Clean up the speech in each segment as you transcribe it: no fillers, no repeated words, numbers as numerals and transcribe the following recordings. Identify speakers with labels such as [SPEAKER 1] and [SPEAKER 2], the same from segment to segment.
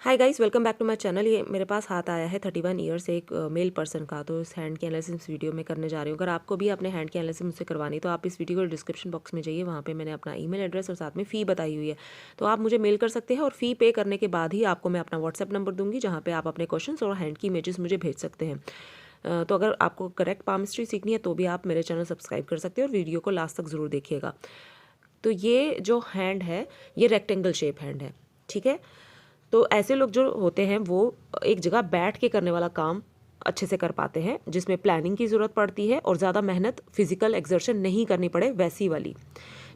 [SPEAKER 1] Hi guys, welcome back to my channel. ये मेरे पास हाथ आया है 31 ईयर से एक मेल पर्सन का। तो इस हैंड की एनालिसिस वीडियो में करने जा रही हूँ। अगर आपको भी अपने हैंड की एनालिसिस मुझसे करवानी तो आप इस वीडियो को डिस्क्रिप्शन बॉक्स में जाइए, वहाँ पे मैंने अपना ईमेल एड्रेस और साथ में फ़ी बताई हुई है। तो आप मुझे मेल कर सकते हैं और फ़ी पे करने के बाद ही आपको मैं अपना व्हाट्सएप नंबर दूंगी, जहाँ पर आप अपने क्वेश्चन और हैंड की इमेजेस मुझे भेज सकते हैं। तो अगर आपको करेक्ट पामस्ट्री सीखनी है तो भी आप मेरे चैनल सब्सक्राइब कर सकते हैं और वीडियो को लास्ट तक ज़रूर देखिएगा। तो ये जो हैंड है ये रेक्टेंगल शेप हैंड है, ठीक है। तो ऐसे लोग जो होते हैं वो एक जगह बैठ के करने वाला काम अच्छे से कर पाते हैं, जिसमें प्लानिंग की ज़रूरत पड़ती है और ज़्यादा मेहनत फिजिकल एक्सर्शन नहीं करनी पड़े, वैसी वाली।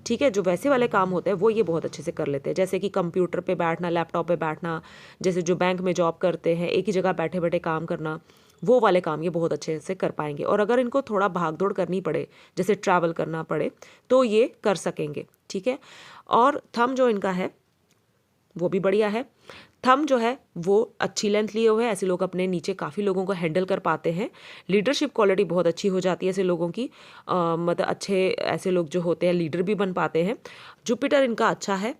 [SPEAKER 1] ठीक है, जो वैसे वाले काम होते हैं वो ये बहुत अच्छे से कर लेते हैं, जैसे कि कंप्यूटर पे बैठना, लैपटॉप पे बैठना, जैसे जो बैंक में जॉब करते हैं एक ही जगह बैठे बैठे काम करना, वो वाले काम ये बहुत अच्छे से कर पाएंगे। और अगर इनको थोड़ा भाग दौड़ करनी पड़े, जैसे ट्रैवल करना पड़े, तो ये कर सकेंगे, ठीक है। और थंब जो इनका है वो भी बढ़िया है। थंब जो है वो अच्छी लेंथ लिए हुए है, ऐसे लोग अपने नीचे काफ़ी लोगों को हैंडल कर पाते हैं। लीडरशिप क्वालिटी बहुत अच्छी हो जाती है ऐसे लोगों की। मतलब अच्छे ऐसे लोग जो होते हैं लीडर भी बन पाते हैं। जुपिटर इनका अच्छा है,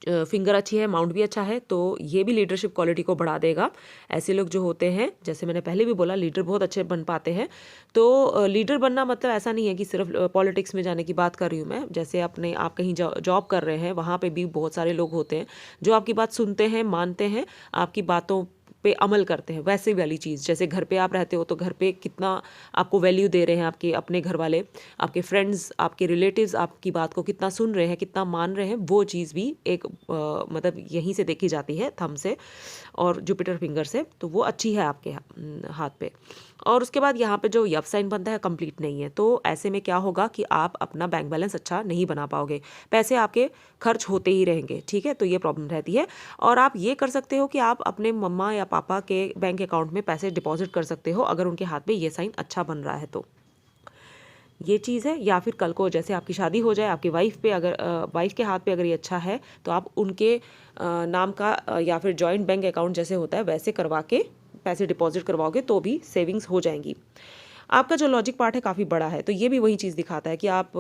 [SPEAKER 1] फिंगर अच्छी है, माउंट भी अच्छा है, तो ये भी लीडरशिप क्वालिटी को बढ़ा देगा। ऐसे लोग जो होते हैं, जैसे मैंने पहले भी बोला, लीडर बहुत अच्छे बन पाते हैं। तो लीडर बनना मतलब ऐसा नहीं है कि सिर्फ पॉलिटिक्स में जाने की बात कर रही हूँ मैं। जैसे अपने आप कहीं जॉब कर रहे हैं, वहाँ पे भी बहुत सारे लोग होते हैं जो आपकी बात सुनते हैं, मानते हैं, आपकी बातों पे अमल करते हैं। वैसे वाली चीज़, जैसे घर पे आप रहते हो तो घर पे कितना आपको वैल्यू दे रहे हैं आपके अपने घर वाले, आपके फ्रेंड्स, आपके रिलेटिव्स आपकी बात को कितना सुन रहे हैं, कितना मान रहे हैं, वो चीज़ भी एक मतलब यहीं से देखी जाती है, थंब से और जुपिटर फिंगर से। तो वो अच्छी है आपके हाथ पे। और उसके बाद यहाँ पे जो यप साइन बनता है कंप्लीट नहीं है, तो ऐसे में क्या होगा कि आप अपना बैंक बैलेंस अच्छा नहीं बना पाओगे, पैसे आपके खर्च होते ही रहेंगे, ठीक है। तो ये प्रॉब्लम रहती है। और आप ये कर सकते हो कि आप अपने मम्मा या पापा के बैंक अकाउंट में पैसे डिपॉजिट कर सकते हो, अगर उनके हाथ में ये साइन अच्छा बन रहा है तो ये चीज़ है। या फिर कल को जैसे आपकी शादी हो जाए, आपकी वाइफ पे अगर वाइफ के हाथ पे अगर ये अच्छा है, तो आप उनके नाम का या फिर जॉइंट बैंक अकाउंट जैसे होता है वैसे करवा के पैसे डिपॉजिट करवाओगे तो भी सेविंग्स हो जाएंगी। आपका जो लॉजिक पार्ट है काफ़ी बड़ा है, तो ये भी वही चीज़ दिखाता है कि आप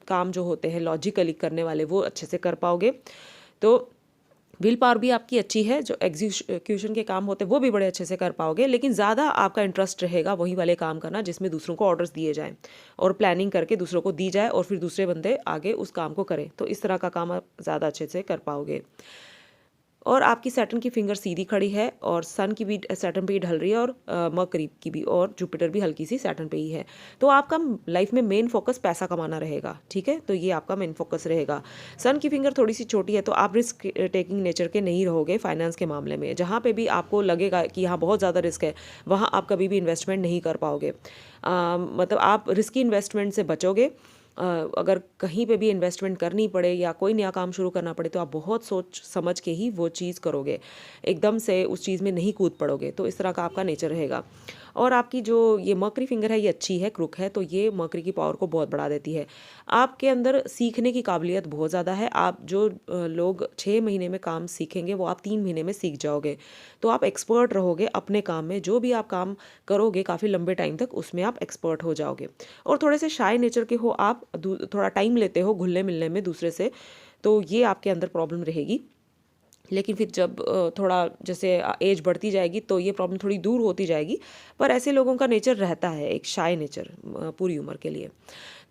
[SPEAKER 1] काम जो होते हैं लॉजिकली करने वाले वो अच्छे से कर पाओगे। तो विल पावर भी आपकी अच्छी है, जो एग्जीक्यूशन के काम होते हैं वो भी बड़े अच्छे से कर पाओगे, लेकिन ज़्यादा आपका इंटरेस्ट रहेगा वही वाले काम करना जिसमें दूसरों को ऑर्डर्स दिए जाएं और प्लानिंग करके दूसरों को दी जाए और फिर दूसरे बंदे आगे उस काम को करें। तो इस तरह का काम आप ज़्यादा अच्छे से कर पाओगे। और आपकी सैटर्न की फिंगर सीधी खड़ी है और सन की भी सैटर्न पे ही ढल रही है, और मरकरी की भी, और जुपिटर भी हल्की सी सैटर्न पे ही है। तो आपका लाइफ में मेन फोकस पैसा कमाना रहेगा, ठीक है। तो ये आपका मेन फोकस रहेगा। सन की फिंगर थोड़ी सी छोटी है, तो आप रिस्क टेकिंग नेचर के नहीं रहोगे फाइनेंस के मामले में। जहाँ पे भी आपको लगेगा कि यहाँ बहुत ज़्यादा रिस्क है, वहाँ आप कभी भी इन्वेस्टमेंट नहीं कर पाओगे। मतलब आप रिस्की इन्वेस्टमेंट से बचोगे। अगर कहीं पे भी इन्वेस्टमेंट करनी पड़े या कोई नया काम शुरू करना पड़े, तो आप बहुत सोच समझ के ही वो चीज़ करोगे, एकदम से उस चीज़ में नहीं कूद पड़ोगे। तो इस तरह का आपका नेचर रहेगा। और आपकी जो ये मर्करी फिंगर है ये अच्छी है, क्रुक है, तो ये मर्करी की पावर को बहुत बढ़ा देती है। आपके अंदर सीखने की काबिलियत बहुत ज़्यादा है। आप जो लोग 6 महीने में काम सीखेंगे वो आप 3 महीने में सीख जाओगे। तो आप एक्सपर्ट रहोगे अपने काम में, जो भी आप काम करोगे काफ़ी लंबे टाइम तक उसमें आप एक्सपर्ट हो जाओगे। और थोड़े से शाय नेचर के हो आप, थोड़ा टाइम लेते हो घुलने मिलने में दूसरे से, तो ये आपके अंदर प्रॉब्लम रहेगी। लेकिन फिर जब थोड़ा जैसे एज बढ़ती जाएगी तो ये प्रॉब्लम थोड़ी दूर होती जाएगी। पर ऐसे लोगों का नेचर रहता है, एक शाय नेचर पूरी उम्र के लिए।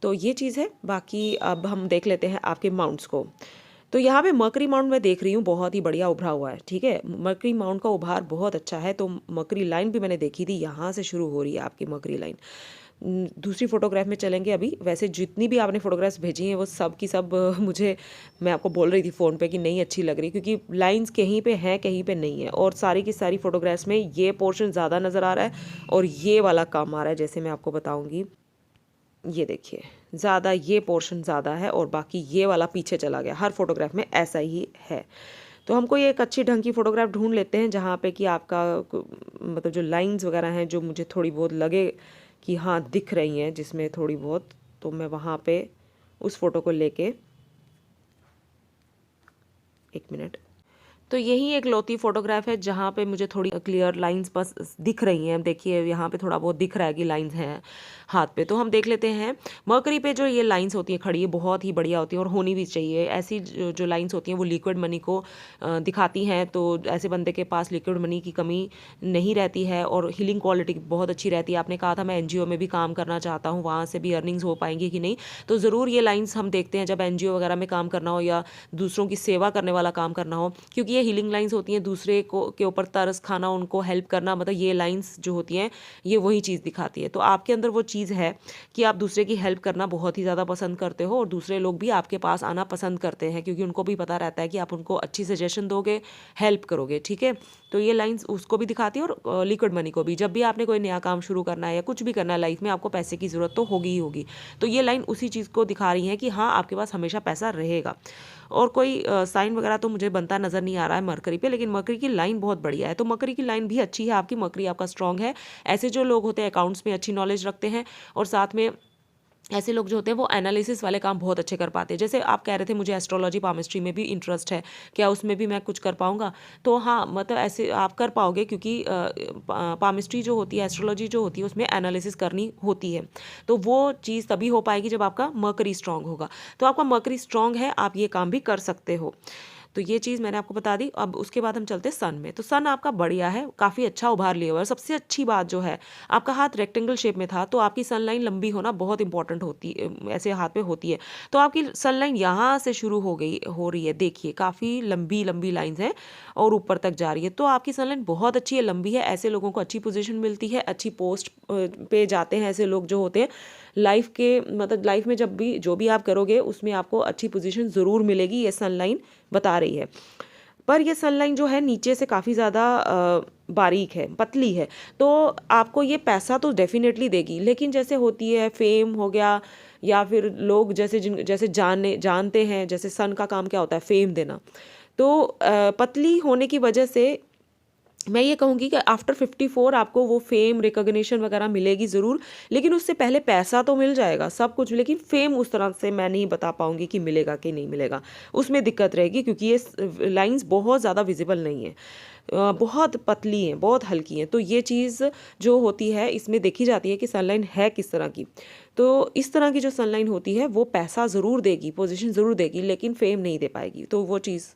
[SPEAKER 1] तो ये चीज़ है। बाकी अब हम देख लेते हैं आपके माउंट्स को। तो यहाँ पे मरकरी माउंट मैं देख रही हूँ बहुत ही बढ़िया उभरा हुआ है, ठीक है। मरकरी माउंट का उभार बहुत अच्छा है। तो मरकरी लाइन भी मैंने देखी थी, यहाँ से शुरू हो रही है आपकी मरकरी लाइन। दूसरी फोटोग्राफ में चलेंगे अभी। वैसे जितनी भी आपने फोटोग्राफ्स भेजी हैं वो सब की सब मुझे, मैं आपको बोल रही थी फ़ोन पे कि नहीं अच्छी लग रही, क्योंकि लाइंस कहीं पे हैं कहीं पे नहीं है, और सारी की सारी फोटोग्राफ्स में ये पोर्शन ज़्यादा नज़र आ रहा है और ये वाला कम आ रहा है। जैसे मैं आपको बताऊँगी, ये देखिए ज़्यादा ये पोर्शन ज़्यादा है और बाकी ये वाला पीछे चला गया। हर फोटोग्राफ में ऐसा ही है। तो हमको ये एक अच्छी ढंग की फ़ोटोग्राफ ढूंढ लेते हैं जहाँ पे कि आपका मतलब जो लाइंस वगैरह हैं जो मुझे थोड़ी बहुत लगे कि हाँ दिख रही हैं, जिसमें थोड़ी बहुत, तो मैं वहाँ पे उस फ़ोटो को लेके, एक मिनट। तो यही एक लौती फोटोग्राफ है जहाँ पे मुझे थोड़ी क्लियर लाइंस बस दिख रही हैं। देखिए यहाँ पे थोड़ा बहुत दिख रहा है कि लाइंस हैं हाथ पे। तो हम देख लेते हैं मर्करी पे जो ये लाइंस होती हैं खड़ी, ये बहुत ही बढ़िया होती हैं और होनी भी चाहिए। ऐसी जो लाइंस होती हैं वो लिक्विड मनी को दिखाती हैं। तो ऐसे बंदे के पास लिक्विड मनी की कमी नहीं रहती है और हीलिंग क्वालिटी बहुत अच्छी रहती है। आपने कहा था मैं एनजीओ में भी काम करना चाहता हूँ, वहाँ से भी अर्निंग्स हो पाएंगी कि नहीं, तो ज़रूर ये लाइंस हम देखते हैं जब एनजीओ वगैरह में काम करना हो या दूसरों की सेवा करने वाला काम करना हो, क्योंकि ये हीलिंग लाइंस होती हैं। दूसरे को के ऊपर तरस खाना, उनको हेल्प करना, मतलब ये लाइंस जो होती हैं ये वही चीज़ दिखाती है। तो आपके अंदर वो चीज़ है कि आप दूसरे की हेल्प करना बहुत ही ज़्यादा पसंद करते हो और दूसरे लोग भी आपके पास आना पसंद करते हैं क्योंकि उनको भी पता रहता है कि आप उनको अच्छी सजेशन दोगे, हेल्प करोगे। ठीक है, तो ये लाइंस उसको भी दिखाती है और लिक्विड मनी को भी। जब भी आपने कोई नया काम शुरू करना है या कुछ भी करना है लाइफ में, आपको पैसे की ज़रूरत तो होगी ही होगी। तो ये लाइन उसी चीज़ को दिखा रही है कि हाँ आपके पास हमेशा पैसा रहेगा। और कोई साइन वगैरह तो मुझे बनता नज़र नहीं आ रहा है मरकरी पे, लेकिन मरकरी की लाइन बहुत बढ़िया है। तो मरकरी की लाइन भी अच्छी है आपकी, मरकरी आपका स्ट्रांग है। ऐसे जो लोग होते हैं अकाउंट्स में अच्छी नॉलेज रखते हैं और साथ में ऐसे लोग जो होते हैं वो एनालिसिस वाले काम बहुत अच्छे कर पाते हैं। जैसे आप कह रहे थे मुझे एस्ट्रोलॉजी पामिस्ट्री में भी इंटरेस्ट है, क्या उसमें भी मैं कुछ कर पाऊंगा? तो हाँ, मतलब ऐसे आप कर पाओगे क्योंकि पामिस्ट्री जो होती है, एस्ट्रोलॉजी जो होती है, उसमें एनालिसिस करनी होती है। तो वो चीज़ तभी हो पाएगी जब आपका मर्करी स्ट्रांग होगा। तो आपका मर्करी स्ट्रांग है, आप ये काम भी कर सकते हो। तो ये चीज़ मैंने आपको बता दी। अब उसके बाद हम चलते सन में। तो सन आपका बढ़िया है, काफ़ी अच्छा उभार लिया हुआ है। सबसे अच्छी बात जो है, आपका हाथ रेक्टेंगल शेप में था, तो आपकी सन लाइन लंबी होना बहुत इंपॉर्टेंट होती ऐसे हाथ पे होती है। तो आपकी सन लाइन यहाँ से शुरू हो रही है, देखिए काफ़ी लंबी लंबी लाइन्स हैं और ऊपर तक जा रही है। तो आपकी सन लाइन बहुत अच्छी है, लंबी है। ऐसे लोगों को अच्छी पोजीशन मिलती है, अच्छी पोस्ट पे जाते हैं ऐसे लोग जो होते हैं। लाइफ के मतलब लाइफ में जब भी जो भी आप करोगे उसमें आपको अच्छी पोजीशन ज़रूर मिलेगी, ये सन लाइन बता रही है। पर ये सन लाइन जो है नीचे से काफ़ी ज़्यादा बारीक है, पतली है। तो आपको ये पैसा तो डेफिनेटली देगी, लेकिन जैसे होती है फेम हो गया या फिर लोग जैसे जानते हैं, जैसे सन का काम क्या होता है, फेम देना। तो पतली होने की वजह से मैं ये कहूँगी कि आफ्टर 54 आपको वो फेम रिकॉग्निशन वगैरह मिलेगी ज़रूर, लेकिन उससे पहले पैसा तो मिल जाएगा सब कुछ, लेकिन फेम उस तरह से मैं नहीं बता पाऊँगी कि मिलेगा कि नहीं मिलेगा, उसमें दिक्कत रहेगी क्योंकि ये लाइंस बहुत ज़्यादा विजिबल नहीं है, बहुत पतली हैं, बहुत हल्की हैं। तो ये चीज़ जो होती है इसमें देखी जाती है कि सनलाइन है किस तरह की। तो इस तरह की जो सनलाइन होती है वो पैसा ज़रूर देगी, पोजीशन ज़रूर देगी, लेकिन फेम नहीं दे पाएगी। तो वो चीज़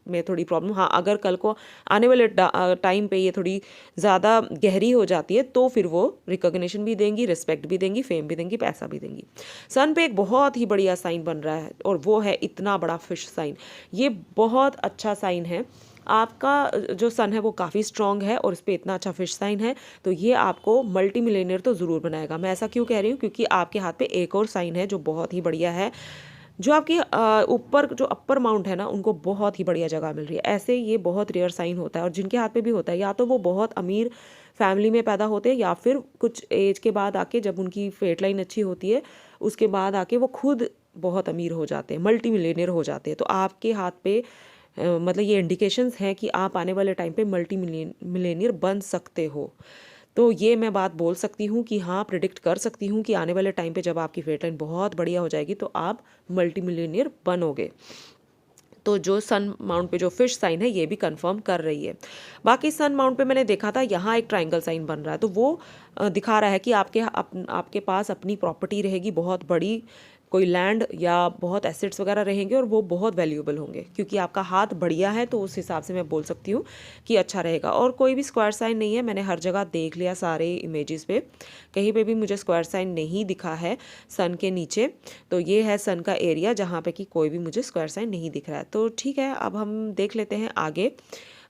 [SPEAKER 1] में थोड़ी प्रॉब्लम। हाँ, अगर कल को आने वाले टाइम पे ये थोड़ी ज़्यादा गहरी हो जाती है तो फिर वो रिकॉग्निशन भी देंगी, रिस्पेक्ट भी देंगी, फेम भी देंगी, पैसा भी देंगी। सन पे एक बहुत ही बढ़िया साइन बन रहा है और वो है इतना बड़ा फिश साइन। ये बहुत अच्छा साइन है। आपका जो सन है वो काफ़ी स्ट्रॉन्ग है और इस पर इतना अच्छा फिश साइन है, तो ये आपको मल्टी मिलियनेयर तो ज़रूर बनाएगा। मैं ऐसा क्यों कह रही हूँ, क्योंकि आपके हाथ पे एक और साइन है जो बहुत ही बढ़िया है। जो आपकी ऊपर जो अपर माउंट है ना, उनको बहुत ही बढ़िया जगह मिल रही है। ऐसे ये बहुत रेयर साइन होता है और जिनके हाथ पे भी होता है, या तो वो बहुत अमीर फैमिली में पैदा होते हैं या फिर कुछ एज के बाद आके जब उनकी फेट लाइन अच्छी होती है उसके बाद आके वो खुद बहुत अमीर हो जाते हैं, मल्टी मिलियनियर हो जाते हैं। तो आपके हाथ पे मतलब ये इंडिकेशंस हैं कि आप आने वाले टाइम पे मल्टी मिलियनियर बन सकते हो। तो ये मैं बात बोल सकती हूँ कि हाँ, प्रिडिक्ट कर सकती हूँ कि आने वाले टाइम पे जब आपकी फेट लाइन बहुत बढ़िया हो जाएगी तो आप मल्टी मिलियनियर बनोगे। तो जो सन माउंट पे जो फिश साइन है ये भी कंफर्म कर रही है। बाकी सन माउंट पे मैंने देखा था यहाँ एक ट्रायंगल साइन बन रहा है, तो वो दिखा रहा है कि आपके पास अपनी प्रॉपर्टी रहेगी बहुत बड़ी, कोई लैंड या बहुत एसेट्स वगैरह रहेंगे और वो बहुत वैल्यूएबल होंगे। क्योंकि आपका हाथ बढ़िया है तो उस हिसाब से मैं बोल सकती हूँ कि अच्छा रहेगा। और कोई भी स्क्वायर साइन नहीं है, मैंने हर जगह देख लिया सारे इमेजेस पे, कहीं पे भी मुझे स्क्वायर साइन नहीं दिखा है सन के नीचे। तो ये है सन का एरिया जहाँ पे कि कोई भी मुझे स्क्वायर साइन नहीं दिख रहा है। तो ठीक है, अब हम देख लेते हैं आगे।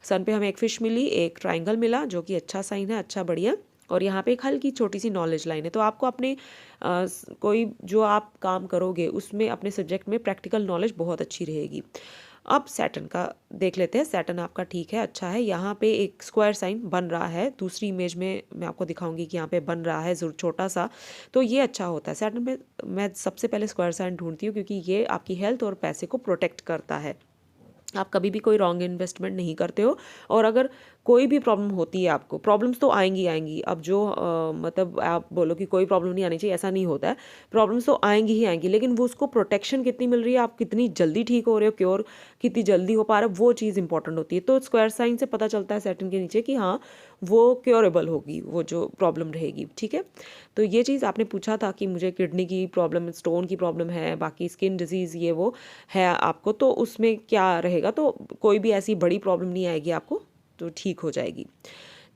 [SPEAKER 1] सन पे हमें एक फिश मिली, एक ट्राइंगल मिला जो कि अच्छा साइन है, अच्छा बढ़िया। और यहाँ पे एक हल्की छोटी सी नॉलेज लाइन है। तो आपको अपने कोई जो आप काम करोगे उसमें अपने सब्जेक्ट में प्रैक्टिकल नॉलेज बहुत अच्छी रहेगी। अब सैटर्न का देख लेते हैं। सैटर्न आपका ठीक है, अच्छा है। यहाँ पे एक स्क्वायर साइन बन रहा है, दूसरी इमेज में मैं आपको दिखाऊंगी कि यहाँ पे बन रहा है जरूर छोटा सा। तो ये अच्छा होता है सैटर्न में। मैं सबसे पहले स्क्वायर साइन ढूंढती हूँ क्योंकि ये आपकी हेल्थ और पैसे को प्रोटेक्ट करता है। आप कभी भी कोई रॉन्ग इन्वेस्टमेंट नहीं करते हो। और अगर कोई भी प्रॉब्लम होती है आपको, प्रॉब्लम्स तो आएंगी आएंगी, अब जो मतलब आप बोलो कि कोई प्रॉब्लम नहीं आनी चाहिए, ऐसा नहीं होता है, प्रॉब्लम्स तो आएंगी ही आएंगी, लेकिन वो उसको प्रोटेक्शन कितनी मिल रही है, आप कितनी जल्दी ठीक हो रहे हो, क्योर कितनी जल्दी हो पा रहा है, वो चीज़ इंपॉर्टेंट होती है। तो स्क्वायर साइन से पता चलता है सैटर्न के नीचे कि हाँ वो क्योरेबल होगी, वो जो प्रॉब्लम रहेगी, ठीक है। तो ये चीज़ आपने पूछा था कि मुझे किडनी की प्रॉब्लम, स्टोन की प्रॉब्लम है, बाकी स्किन डिजीज़ ये वो है आपको, तो उसमें क्या रहेगा, तो कोई भी ऐसी बड़ी प्रॉब्लम नहीं आएगी आपको, तो ठीक हो जाएगी,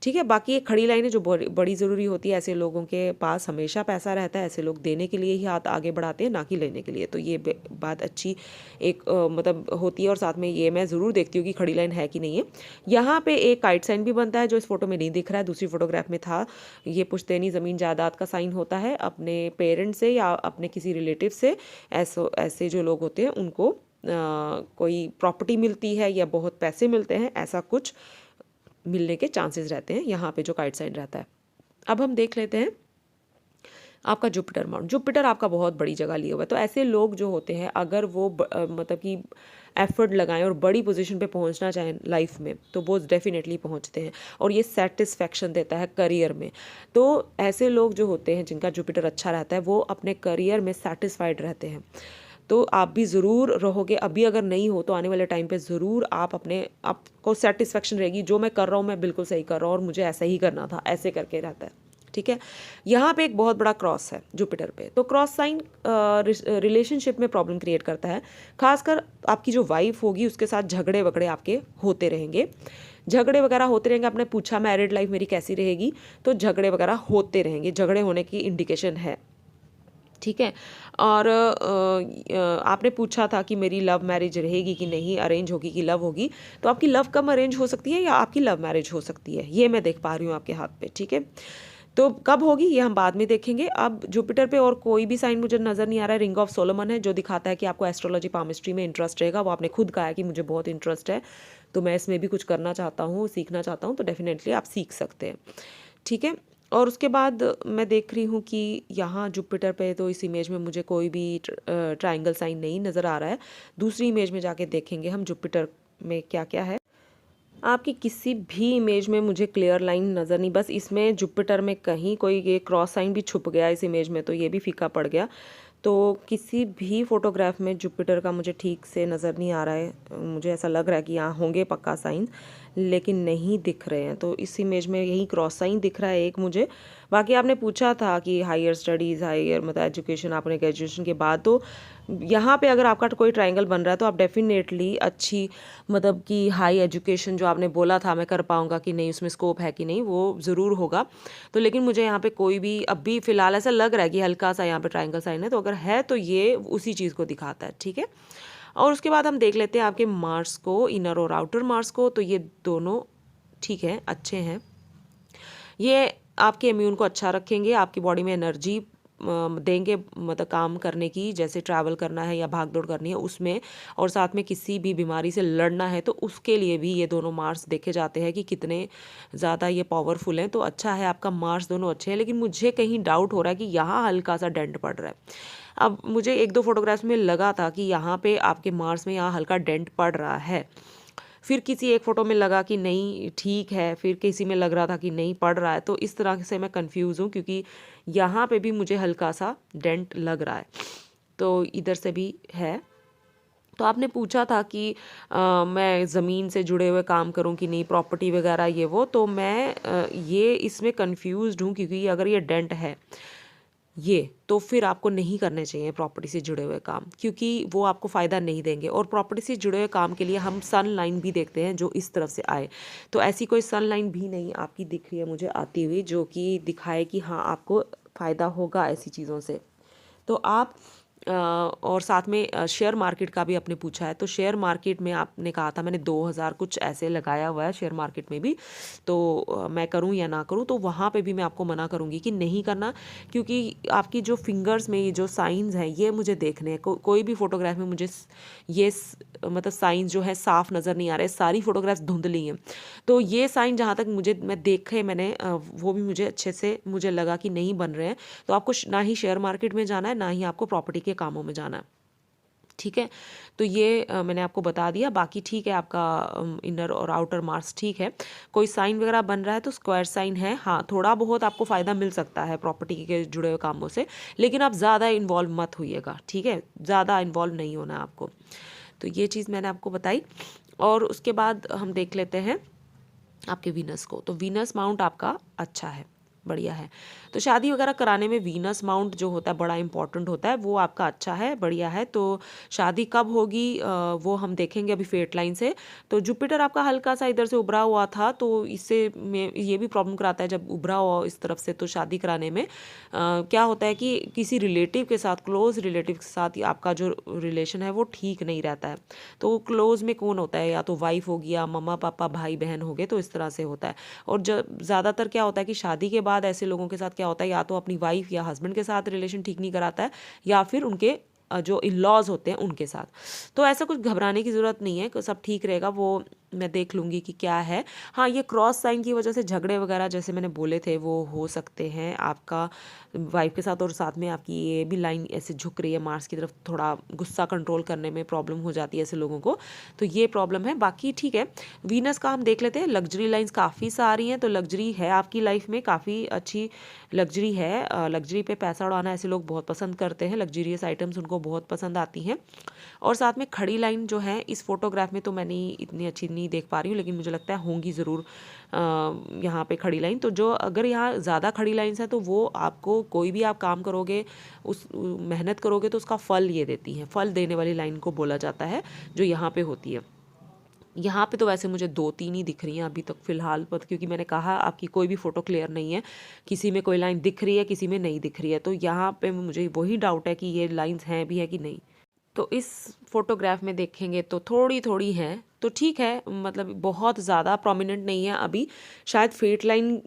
[SPEAKER 1] ठीक है। बाकी एक खड़ी लाइन है जो बड़ी ज़रूरी होती है, ऐसे लोगों के पास हमेशा पैसा रहता है, ऐसे लोग देने के लिए ही हाथ आगे बढ़ाते हैं, ना कि लेने के लिए। तो ये बात अच्छी एक मतलब होती है। और साथ में ये मैं ज़रूर देखती हूँ कि खड़ी लाइन है कि नहीं है। यहाँ पे एक काइट साइन भी बनता है जो इस फोटो में नहीं दिख रहा है, दूसरी फोटोग्राफ में था। ये पुश्तैनी ज़मीन जायदाद का साइन होता है, अपने पेरेंट्स से या अपने किसी रिलेटिव से ऐसे जो लोग होते हैं उनको कोई प्रॉपर्टी मिलती है या बहुत पैसे मिलते हैं, ऐसा कुछ मिलने के चांसेस रहते हैं यहाँ पे जो काइट साइन रहता है। अब हम देख लेते हैं आपका जुपिटर माउंट। जुपिटर आपका बहुत बड़ी जगह लिए हुआ है, तो ऐसे लोग जो होते हैं अगर वो मतलब कि एफर्ट लगाएं और बड़ी पोजीशन पे पहुंचना चाहें लाइफ में, तो वो डेफिनेटली पहुंचते हैं, और ये सेटिस्फेक्शन देता है करियर में। तो ऐसे लोग जो होते हैं जिनका जुपिटर अच्छा रहता है वो अपने करियर में सेटिस्फाइड रहते हैं। तो आप भी ज़रूर रहोगे, अभी अगर नहीं हो तो आने वाले टाइम पे ज़रूर आप अपने आपको सेटिस्फेक्शन रहेगी, जो मैं कर रहा हूँ मैं बिल्कुल सही कर रहा हूँ और मुझे ऐसा ही करना था, ऐसे करके रहता है, ठीक है। यहाँ पे एक बहुत बड़ा क्रॉस है जुपिटर पे, तो क्रॉस साइन रिलेशनशिप में प्रॉब्लम क्रिएट करता है। खासकर आपकी जो वाइफ होगी उसके साथ झगड़े वगड़े आपके होते रहेंगे, झगड़े वगैरह होते रहेंगे। आपने पूछा मैरिड लाइफ मेरी कैसी रहेगी, तो झगड़े वगैरह होते रहेंगे, झगड़े होने की इंडिकेशन है, ठीक है। और आपने पूछा था कि मेरी लव मैरिज रहेगी कि नहीं, अरेंज होगी कि लव होगी, तो आपकी लव कब अरेंज हो सकती है या आपकी लव मैरिज हो सकती है, ये मैं देख पा रही हूँ आपके हाथ पे, ठीक है। तो कब होगी ये हम बाद में देखेंगे। अब जुपिटर पे और कोई भी साइन मुझे नज़र नहीं आ रहा है। रिंग ऑफ सोलोमन है जो दिखाता है कि आपको एस्ट्रोलॉजी पामिस्ट्री में इंटरेस्ट रहेगा, वो आपने खुद कहा है कि मुझे बहुत इंटरेस्ट है, तो मैं इसमें भी कुछ करना चाहता हूँ, सीखना चाहता हूँ, तो डेफिनेटली आप सीख सकते हैं, ठीक है। और उसके बाद मैं देख रही हूँ कि यहाँ जुपिटर पे तो इस इमेज में मुझे कोई भी ट्रायंगल साइन नहीं नज़र आ रहा है। दूसरी इमेज में जाके देखेंगे हम जुपिटर में क्या क्या है। आपकी किसी भी इमेज में मुझे क्लियर लाइन नज़र नहीं, बस इसमें जुपिटर में कहीं कोई ये क्रॉस साइन भी छुप गया इस इमेज में, तो ये भी फीका पड़ गया। तो किसी भी फोटोग्राफ में जुपिटर का मुझे ठीक से नज़र नहीं आ रहा है, मुझे ऐसा लग रहा है कि यहाँ होंगे पक्का साइन, लेकिन नहीं दिख रहे हैं। तो इस इमेज में यही क्रॉस साइन दिख रहा है एक मुझे। बाकी आपने पूछा था कि हायर स्टडीज़, हायर मतलब एजुकेशन आपने ग्रेजुएशन के बाद, तो यहाँ पे अगर आपका कोई ट्रायंगल बन रहा है तो आप डेफिनेटली अच्छी मतलब कि हाई एजुकेशन जो आपने बोला था मैं कर पाऊँगा कि नहीं, उसमें स्कोप है कि नहीं, वो ज़रूर होगा। तो लेकिन मुझे यहाँ पे कोई भी अभी फ़िलहाल ऐसा लग रहा है कि हल्का सा यहाँ पे ट्रायंगल साइन है, तो अगर है तो ये उसी चीज़ को दिखाता है, ठीक है। और उसके बाद हम देख लेते हैं आपके मार्स को, इनर और आउटर मार्स को, तो ये दोनों ठीक है, अच्छे हैं। ये आपके इम्यून को अच्छा रखेंगे, आपकी बॉडी में एनर्जी देंगे, मतलब काम करने की, जैसे ट्रैवल करना है या भाग दौड़ करनी है उसमें, और साथ में किसी भी बीमारी से लड़ना है तो उसके लिए भी ये दोनों मार्स देखे जाते हैं कि कितने ज़्यादा ये पावरफुल हैं। तो अच्छा है आपका मार्स, दोनों अच्छे हैं, लेकिन मुझे कहीं डाउट हो रहा है कि यहाँ हल्का सा डेंट पड़ रहा है। अब मुझे एक दो फोटोग्राफ्स में लगा था कि यहाँ पे आपके मार्स में यहाँ हल्का डेंट पड़ रहा है, फिर किसी एक फ़ोटो में लगा कि नहीं ठीक है, फिर किसी में लग रहा था कि नहीं पड़ रहा है। तो इस तरह से मैं कंफ्यूज हूँ क्योंकि यहाँ पे भी मुझे हल्का सा डेंट लग रहा है, तो इधर से भी है। तो आपने पूछा था कि मैं ज़मीन से जुड़े हुए काम करूं कि नहीं, प्रॉपर्टी वगैरह ये वो, तो मैं ये इसमें कंफ्यूज्ड हूँ क्योंकि अगर ये डेंट है ये, तो फिर आपको नहीं करने चाहिए प्रॉपर्टी से जुड़े हुए काम, क्योंकि वो आपको फ़ायदा नहीं देंगे। और प्रॉपर्टी से जुड़े हुए काम के लिए हम सन लाइन भी देखते हैं जो इस तरफ से आए, तो ऐसी कोई सन लाइन भी नहीं आपकी दिख रही है मुझे आती हुई जो कि दिखाए कि हाँ आपको फ़ायदा होगा ऐसी चीज़ों से। तो आप और साथ में शेयर मार्केट का भी आपने पूछा है, तो शेयर मार्केट में आपने कहा था मैंने 2000 कुछ ऐसे लगाया हुआ है शेयर मार्केट में भी, तो मैं करूं या ना करूं, तो वहाँ पे भी मैं आपको मना करूंगी कि नहीं करना, क्योंकि आपकी जो फिंगर्स में ये जो साइंस हैं ये मुझे देखने हैं। कोई भी फोटोग्राफ में मुझे ये मतलब साइंस जो है साफ नज़र नहीं आ रहे, सारी फोटोग्राफ्स धुंधली हैं। तो ये साइन जहाँ तक मुझे मैंने वो भी मुझे अच्छे से मुझे लगा कि नहीं बन रहे हैं। तो आपको ना ही शेयर मार्केट में जाना है, ना ही आपको प्रॉपर्टी के कामों में जाना है, ठीक है। तो ये मैंने आपको बता दिया। बाकी ठीक है, आपका इनर और आउटर मार्क्स ठीक है। कोई साइन वगैरह बन रहा है तो स्क्वायर साइन है। हाँ, थोड़ा बहुत आपको फ़ायदा मिल सकता है प्रॉपर्टी के जुड़े हुए कामों से, लेकिन आप ज़्यादा इन्वॉल्व मत होइएगा, ठीक है, ज़्यादा इन्वॉल्व नहीं होना आपको। तो ये चीज़ मैंने आपको बताई। और उसके बाद हम देख लेते हैं आपके वीनस को। तो वीनस माउंट आपका अच्छा है, बढ़िया है। तो शादी वगैरह कराने में वीनस माउंट जो होता है बड़ा इंपॉर्टेंट होता है, वो आपका अच्छा है, बढ़िया है। तो शादी कब होगी वो हम देखेंगे अभी फेट लाइन से। तो जुपिटर आपका हल्का सा इधर से उभरा हुआ था, तो इससे में ये भी प्रॉब्लम कराता है जब उभरा हुआ इस तरफ से। तो शादी कराने में क्या होता है कि किसी रिलेटिव के साथ, क्लोज रिलेटिव के साथ आपका जो रिलेशन है वो ठीक नहीं रहता है। तो क्लोज में कौन होता है, या तो वाइफ होगी या मम्मा पापा भाई बहन हो गए, तो इस तरह से होता है। और जब ज़्यादातर क्या होता है कि शादी के बाद ऐसे लोगों के साथ क्या होता है, या तो अपनी वाइफ या हस्बैंड के साथ रिलेशन ठीक नहीं कराता है, या फिर उनके जो इन लॉज होते हैं उनके साथ। तो ऐसा कुछ घबराने की ज़रूरत नहीं है, सब ठीक रहेगा, वो मैं देख लूँगी कि क्या है। हाँ, ये क्रॉस साइन की वजह से झगड़े वगैरह जैसे मैंने बोले थे वो हो सकते हैं आपका वाइफ के साथ, और साथ में आपकी ये भी लाइन ऐसे झुक रही है मार्स की तरफ, थोड़ा गुस्सा कंट्रोल करने में प्रॉब्लम हो जाती है ऐसे लोगों को, तो ये प्रॉब्लम है। बाकी ठीक है। वीनस का हम देख लेते हैं। लग्जरी लाइंस काफ़ी सारी हैं, तो लग्जरी है आपकी लाइफ में, काफ़ी अच्छी लग्जरी है। लग्जरी पे पैसा उड़ाना ऐसे लोग बहुत पसंद करते हैं, लग्जरियस आइटम्स उनको बहुत पसंद आती हैं। और साथ में खड़ी लाइन जो है इस फोटोग्राफ में तो मैंने इतनी अच्छी नहीं देख पा रही हूँ, लेकिन मुझे लगता है होंगी ज़रूर यहाँ पे खड़ी लाइन। तो जो अगर यहाँ ज़्यादा खड़ी लाइन्स हैं तो वो आपको कोई भी आप काम करोगे, उस मेहनत करोगे तो उसका फल ये देती हैं। फल देने वाली लाइन को बोला जाता है जो यहाँ पे होती है। यहाँ पे तो वैसे मुझे 2-3 ही दिख रही हैं अभी तक फ़िलहाल पर, क्योंकि मैंने कहा आपकी कोई भी फ़ोटो क्लियर नहीं है, किसी में कोई लाइन दिख रही है, किसी में नहीं दिख रही है। तो यहाँ पे मुझे वही डाउट है कि ये लाइंस हैं भी है कि नहीं। तो इस फोटोग्राफ में देखेंगे तो थोड़ी थोड़ी हैं, तो ठीक है, मतलब बहुत ज़्यादा प्रोमिनेंट नहीं है अभी। शायद फेट लाइन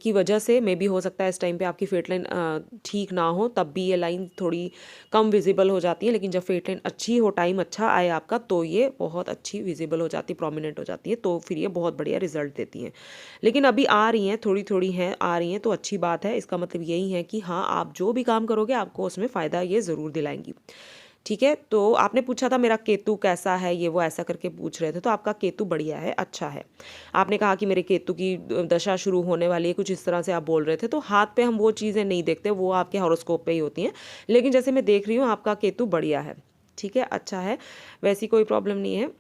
[SPEAKER 1] की वजह से मे भी हो सकता है इस टाइम पे आपकी फेट लाइन ठीक ना हो, तब भी ये लाइन थोड़ी कम विजिबल हो जाती है। लेकिन जब फेट लाइन अच्छी हो, टाइम अच्छा आए आपका, तो ये बहुत अच्छी विजिबल हो जाती है, प्रोमिनेंट हो जाती है, तो फिर ये बहुत बढ़िया रिजल्ट देती हैं। लेकिन अभी आ रही हैं, थोड़ी थोड़ी हैं, आ रही हैं, तो अच्छी बात है। इसका मतलब यही है कि हाँ, आप जो भी काम करोगे आपको उसमें फ़ायदा ये ज़रूर दिलाएंगी। ठीक है। तो आपने पूछा था मेरा केतु कैसा है, ये वो ऐसा करके पूछ रहे थे, तो आपका केतु बढ़िया है, अच्छा है। आपने कहा कि मेरे केतु की दशा शुरू होने वाली है, कुछ इस तरह से आप बोल रहे थे। तो हाथ पे हम वो चीज़ें नहीं देखते, वो आपके हॉरोस्कोप पे ही होती हैं। लेकिन जैसे मैं देख रही हूँ आपका केतु बढ़िया है, ठीक है, अच्छा है, वैसी कोई प्रॉब्लम नहीं है,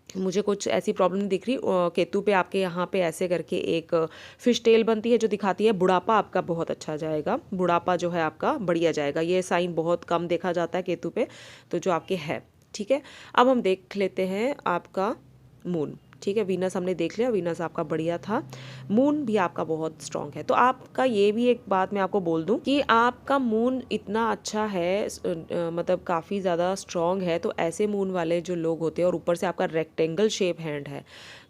[SPEAKER 1] मुझे कुछ ऐसी प्रॉब्लम नहीं दिख रही। केतु पे आपके यहाँ पे ऐसे करके एक फिश टेल बनती है जो दिखाती है बुढ़ापा आपका बहुत अच्छा जाएगा, बुढ़ापा जो है आपका बढ़िया जाएगा। ये साइन बहुत कम देखा जाता है केतु पे, तो जो आपके है, ठीक है। अब हम देख लेते हैं आपका मून। ठीक है, वीनस हमने देख लिया, वीनस आपका बढ़िया था, मून भी आपका बहुत स्ट्रांग है। तो आपका ये भी एक बात मैं आपको बोल दूं कि आपका मून इतना अच्छा है, मतलब काफ़ी ज़्यादा स्ट्रांग है। तो ऐसे मून वाले जो लोग होते हैं, और ऊपर से आपका रेक्टेंगल शेप हैंड है,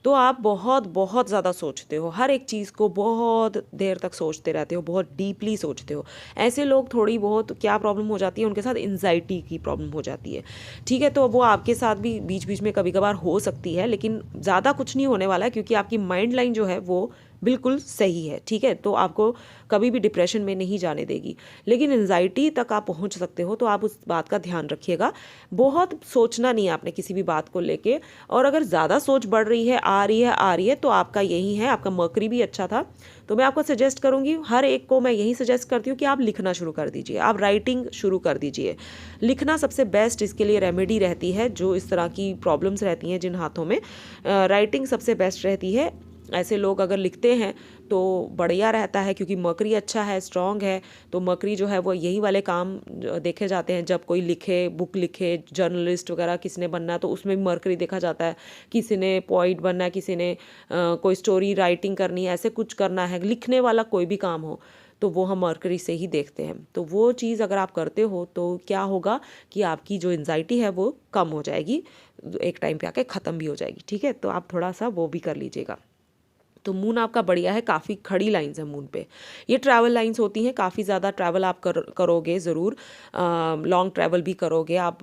[SPEAKER 1] तो आप बहुत बहुत ज़्यादा सोचते हो, हर एक चीज़ को बहुत देर तक सोचते रहते हो, बहुत डीपली सोचते हो। ऐसे लोग थोड़ी बहुत क्या प्रॉब्लम हो जाती है उनके साथ, एंजाइटी की प्रॉब्लम हो जाती है, ठीक है। तो वो आपके साथ भी बीच बीच में कभी कभार हो सकती है, लेकिन ज़्यादा कुछ नहीं होने वाला है, क्योंकि आपकी माइंड लाइन जो है वो बिल्कुल सही है, ठीक है। तो आपको कभी भी डिप्रेशन में नहीं जाने देगी, लेकिन एंजाइटी तक आप पहुंच सकते हो, तो आप उस बात का ध्यान रखिएगा। बहुत सोचना नहीं है आपने किसी भी बात को लेके, और अगर ज़्यादा सोच बढ़ रही है, आ रही है, तो आपका यही है, आपका मर्करी भी अच्छा था। तो मैं आपको सजेस्ट करूंगी, हर एक को मैं यही सजेस्ट करती हूँ कि आप लिखना शुरू कर दीजिए, आप राइटिंग शुरू कर दीजिए। लिखना सबसे बेस्ट इसके लिए रेमेडी रहती है, जो इस तरह की प्रॉब्लम्स रहती हैं जिन हाथों में, राइटिंग सबसे बेस्ट रहती है। ऐसे लोग अगर लिखते हैं तो बढ़िया रहता है, क्योंकि मर्करी अच्छा है, स्ट्रांग है। तो मर्करी जो है वो यही वाले काम देखे जाते हैं, जब कोई लिखे, बुक लिखे, जर्नलिस्ट वगैरह किसी ने बनना है तो उसमें भी मर्करी देखा जाता है। किसी ने पोइट बनना है, किसी ने कोई स्टोरी राइटिंग करनी है, ऐसे कुछ करना है, लिखने वाला कोई भी काम हो, तो वो हम मर्करी से ही देखते हैं। तो वो चीज़ अगर आप करते हो तो क्या होगा कि आपकी जो एंजाइटी है वो कम हो जाएगी, एक टाइम पे आके ख़त्म भी हो जाएगी, ठीक है। तो आप थोड़ा सा वो भी कर लीजिएगा। तो मून आपका बढ़िया है, काफ़ी खड़ी लाइंस है मून पे। ये ट्रैवल लाइंस होती हैं, काफ़ी ज़्यादा ट्रैवल आप करोगे ज़रूर, लॉन्ग ट्रैवल भी करोगे आप,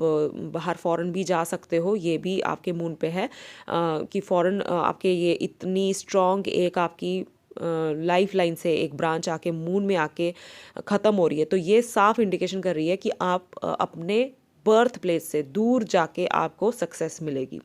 [SPEAKER 1] बाहर फॉरेन भी जा सकते हो, ये भी आपके मून पे है कि फॉरेन आपके ये इतनी स्ट्रॉन्ग एक आपकी लाइफ लाइन से एक ब्रांच आके मून में आके ख़त्म हो रही है। तो ये साफ इंडिकेशन कर रही है कि आप अपने बर्थ प्लेस से दूर जाके आपको सक्सेस मिलेगी।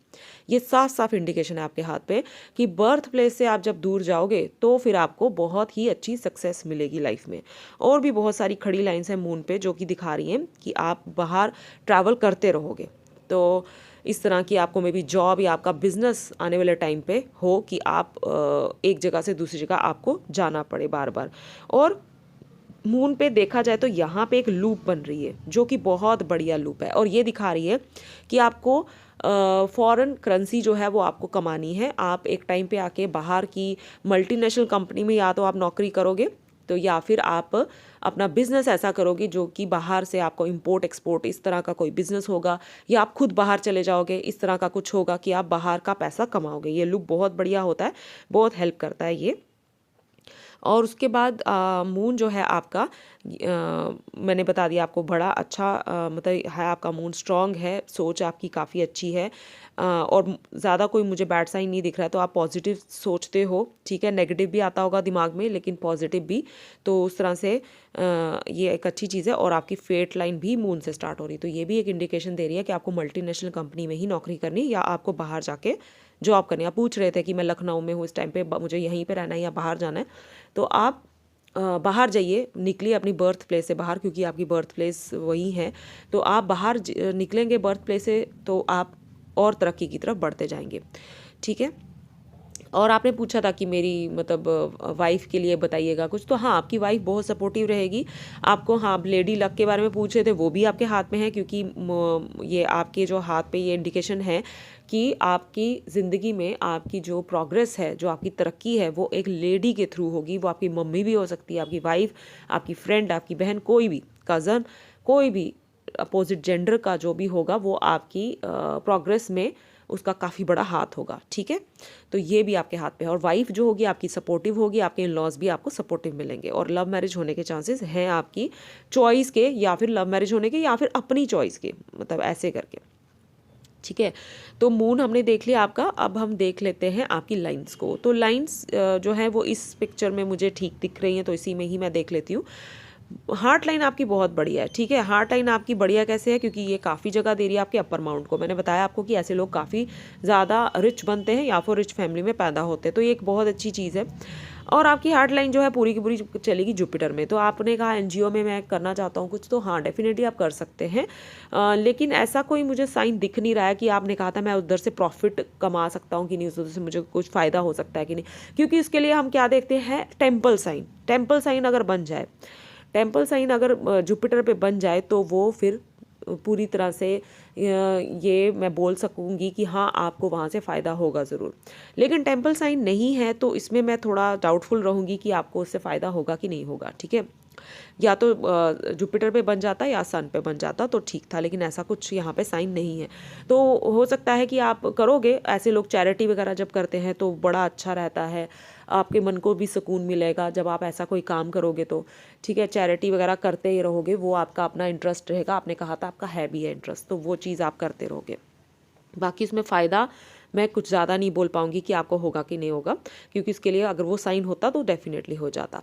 [SPEAKER 1] ये साफ साफ इंडिकेशन है आपके हाथ पे कि बर्थ प्लेस से आप जब दूर जाओगे तो फिर आपको बहुत ही अच्छी सक्सेस मिलेगी लाइफ में। और भी बहुत सारी खड़ी लाइंस हैं मून पे जो कि दिखा रही हैं कि आप बाहर ट्रैवल करते रहोगे। तो इस तरह की आपको मे बी जॉब या आपका बिजनेस आने वाले टाइम पे हो कि आप एक जगह से दूसरी जगह आपको जाना पड़े बार बार। और मून पे देखा जाए तो यहाँ पे एक लूप बन रही है जो कि बहुत बढ़िया लूप है, और ये दिखा रही है कि आपको फॉरेन करेंसी जो है वो आपको कमानी है। आप एक टाइम पे आके बाहर की मल्टीनेशनल कंपनी में या तो आप नौकरी करोगे तो या फिर आप अपना बिजनेस ऐसा करोगे जो कि बाहर से आपको इंपोर्ट एक्सपोर्ट इस तरह का कोई बिजनेस होगा, या आप खुद बाहर चले जाओगे, इस तरह का कुछ होगा कि आप बाहर का पैसा कमाओगे। ये लूप बहुत बढ़िया होता है, बहुत हेल्प करता है ये। और उसके बाद मून जो है आपका मैंने बता दिया आपको बड़ा अच्छा मतलब है, आपका मून स्ट्रांग है, सोच आपकी काफ़ी अच्छी है और ज़्यादा कोई मुझे बैड साइन नहीं दिख रहा है। तो आप पॉजिटिव सोचते हो, ठीक है, नेगेटिव भी आता होगा दिमाग में लेकिन पॉजिटिव भी, तो उस तरह से ये एक अच्छी चीज़ है। और आपकी फेट लाइन भी मून से स्टार्ट हो रही, तो ये भी एक इंडिकेशन दे रही है कि आपको मल्टीनेशनल कंपनी में ही नौकरी करनी या आपको बाहर जाके जॉब करनी। आप पूछ रहे थे कि मैं लखनऊ में हूँ इस टाइम पे, मुझे यहीं पे रहना है या बाहर जाना है, तो आप बाहर जाइए, निकलिए अपनी बर्थ प्लेस से बाहर, क्योंकि आपकी बर्थ प्लेस वही है। तो आप बाहर निकलेंगे बर्थ प्लेस से तो आप और तरक्की की तरफ बढ़ते जाएंगे, ठीक है। और आपने पूछा था कि मेरी मतलब वाइफ के लिए बताइएगा कुछ, तो हाँ आपकी वाइफ बहुत सपोर्टिव रहेगी आपको। हाँ, लेडी लक के बारे में पूछ रहे थे, वो भी आपके हाथ में है, क्योंकि ये आपके जो हाथ पे ये इंडिकेशन है कि आपकी ज़िंदगी में आपकी जो प्रोग्रेस है, जो आपकी तरक्की है, वो एक लेडी के थ्रू होगी। वो आपकी मम्मी भी हो सकती है, आपकी वाइफ, आपकी फ्रेंड, आपकी बहन, कोई भी कज़न, कोई भी अपोजिट जेंडर का जो भी होगा वो आपकी प्रोग्रेस में उसका काफ़ी बड़ा हाथ होगा, ठीक है। तो ये भी आपके हाथ पे है। और वाइफ जो होगी आपकी सपोर्टिव होगी, आपके इन लॉज भी आपको सपोर्टिव मिलेंगे। और लव मैरिज होने के चांसेस हैं आपकी चॉइस के, या फिर लव मैरिज होने के, या फिर अपनी चॉइस के, मतलब ऐसे करके, ठीक है। तो मून हमने देख लिया आपका। अब हम देख लेते हैं आपकी लाइंस को। तो लाइंस जो है वो इस पिक्चर में मुझे ठीक दिख रही हैं, तो इसी में ही मैं देख लेती हूँ। हार्ट लाइन आपकी बहुत बढ़िया है, ठीक है। हार्ट लाइन आपकी बढ़िया कैसे है, क्योंकि ये काफ़ी जगह दे रही है आपके अपर माउंट को। मैंने बताया आपको कि ऐसे लोग काफ़ी ज़्यादा रिच बनते हैं या फिर रिच फैमिली में पैदा होते हैं, तो ये एक बहुत अच्छी चीज़ है। और आपकी हार्ट लाइन जो है पूरी की पूरी चलेगी जुपिटर में। तो आपने कहा एनजीओ में मैं करना चाहता हूँ कुछ, तो हाँ डेफिनेटली आप कर सकते हैं। लेकिन ऐसा कोई मुझे साइन दिख नहीं रहा है कि आपने कहा था मैं उधर से प्रॉफिट कमा सकता हूँ कि नहीं, उधर से मुझे कुछ फ़ायदा हो सकता है कि नहीं। क्योंकि इसके लिए हम क्या देखते हैं, टेम्पल साइन। टेम्पल साइन अगर बन जाए, टेम्पल साइन अगर जुपिटर पे बन जाए, तो वो फिर पूरी तरह से ये मैं बोल सकूँगी कि हाँ आपको वहाँ से फ़ायदा होगा ज़रूर। लेकिन टेम्पल साइन नहीं है तो इसमें मैं थोड़ा डाउटफुल रहूँगी कि आपको उससे फ़ायदा होगा कि नहीं होगा, ठीक है। या तो जुपिटर पे बन जाता या सन पे बन जाता तो ठीक था, लेकिन ऐसा कुछ यहाँ पे साइन नहीं है। तो हो सकता है कि आप करोगे, ऐसे लोग चैरिटी वगैरह जब करते हैं तो बड़ा अच्छा रहता है, आपके मन को भी सुकून मिलेगा जब आप ऐसा कोई काम करोगे तो, ठीक है। चैरिटी वगैरह करते ही रहोगे, वो आपका अपना इंटरेस्ट रहेगा, आपने कहा था आपका है भी है इंटरेस्ट, तो वो चीज़ आप करते रहोगे। बाकी इसमें फ़ायदा मैं कुछ ज़्यादा नहीं बोल पाऊँगी कि आपको होगा कि नहीं होगा, क्योंकि इसके लिए अगर वो साइन होता तो डेफिनेटली हो जाता,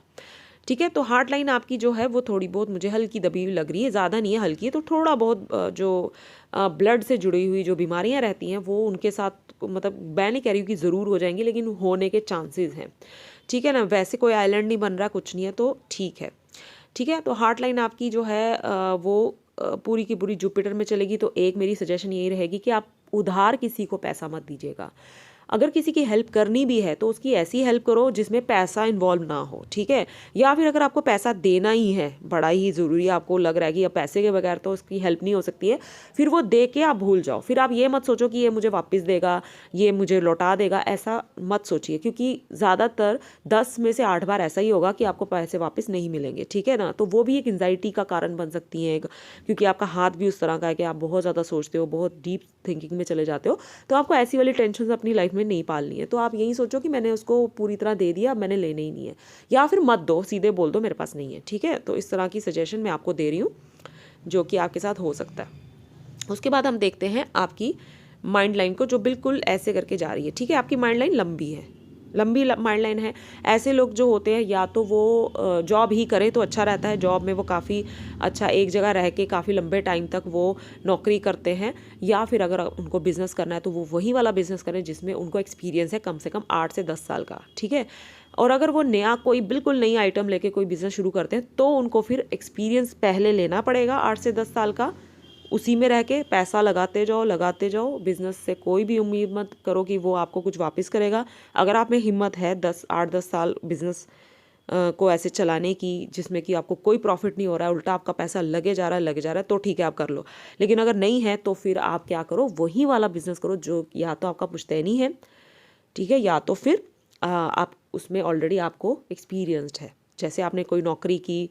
[SPEAKER 1] ठीक है। तो हार्ट लाइन आपकी जो है वो थोड़ी बहुत मुझे हल्की दबी हुई लग रही है, ज़्यादा नहीं है, हल्की है। तो थोड़ा बहुत जो ब्लड से जुड़ी हुई जो बीमारियां रहती हैं वो उनके साथ, मतलब मैं नहीं कह रही हूँ कि ज़रूर हो जाएंगी, लेकिन होने के चांसेस हैं, ठीक है ना। वैसे कोई आइलैंड नहीं बन रहा, कुछ नहीं है, तो ठीक है, ठीक है। तो हार्ट लाइन आपकी जो है वो पूरी की पूरी जुपिटर में चलेगी। तो एक मेरी सजेशन यही रहेगी कि आप उधार किसी को पैसा मत दीजिएगा। अगर किसी की हेल्प करनी भी है तो उसकी ऐसी हेल्प करो जिसमें पैसा इन्वॉल्व ना हो, ठीक है। या फिर अगर आपको पैसा देना ही है, बड़ा ही ज़रूरी, आपको लग रहा है कि अब पैसे के बगैर तो उसकी हेल्प नहीं हो सकती है, फिर वो दे के आप भूल जाओ। फिर आप ये मत सोचो कि ये मुझे वापस देगा, ये मुझे लौटा देगा, ऐसा मत सोचिए, क्योंकि ज़्यादातर 10 में से 8 बार ऐसा ही होगा कि आपको पैसे वापस नहीं मिलेंगे, ठीक है ना। तो वो भी एक एंजाइटी का कारण बन सकती है, क्योंकि आपका हाथ भी उस तरह का है कि आप बहुत ज़्यादा सोचते हो, बहुत डीप थिंकिंग में चले जाते हो। तो आपको ऐसी वाली टेंशन अपनी लाइफ में नहीं पालनी है। तो आप यही सोचो कि मैंने उसको पूरी तरह दे दिया, मैंने लेना ही नहीं है, या फिर मत दो, सीधे बोल दो मेरे पास नहीं है, ठीक है। तो इस तरह की सजेशन मैं आपको दे रही हूँ जो कि आपके साथ हो सकता है। उसके बाद हम देखते हैं आपकी माइंड लाइन को, जो बिल्कुल ऐसे करके जा रही है, ठीक है। आपकी माइंड लाइन लंबी है, लंबी माइंड लाइन है। ऐसे लोग जो होते हैं या तो वो जॉब ही करें तो अच्छा रहता है, जॉब में वो काफ़ी अच्छा एक जगह रह के काफ़ी लंबे टाइम तक वो नौकरी करते हैं, या फिर अगर उनको बिज़नेस करना है तो वो वही वाला बिज़नेस करें जिसमें उनको एक्सपीरियंस है कम से कम 8 से 10 साल का, ठीक है। और अगर वो नया कोई बिल्कुल नई आइटम लेके कोई बिज़नेस शुरू करते हैं तो उनको फिर एक्सपीरियंस पहले लेना पड़ेगा 8 से 10 साल का, उसी में रह के पैसा लगाते जाओ। बिज़नेस से कोई भी उम्मीद मत करो कि वो आपको कुछ वापस करेगा। अगर आप में हिम्मत है 8-10 साल बिज़नेस को ऐसे चलाने की जिसमें कि आपको कोई प्रॉफिट नहीं हो रहा है, उल्टा आपका पैसा लगे जा रहा है, तो ठीक है आप कर लो। लेकिन अगर नहीं है तो फिर आप क्या करो, वही वाला बिज़नेस करो जो या तो आपका पुश्तैनी है, ठीक है, या तो फिर आप उसमें ऑलरेडी आपको एक्सपीरियंस्ड है। जैसे आपने कोई नौकरी की,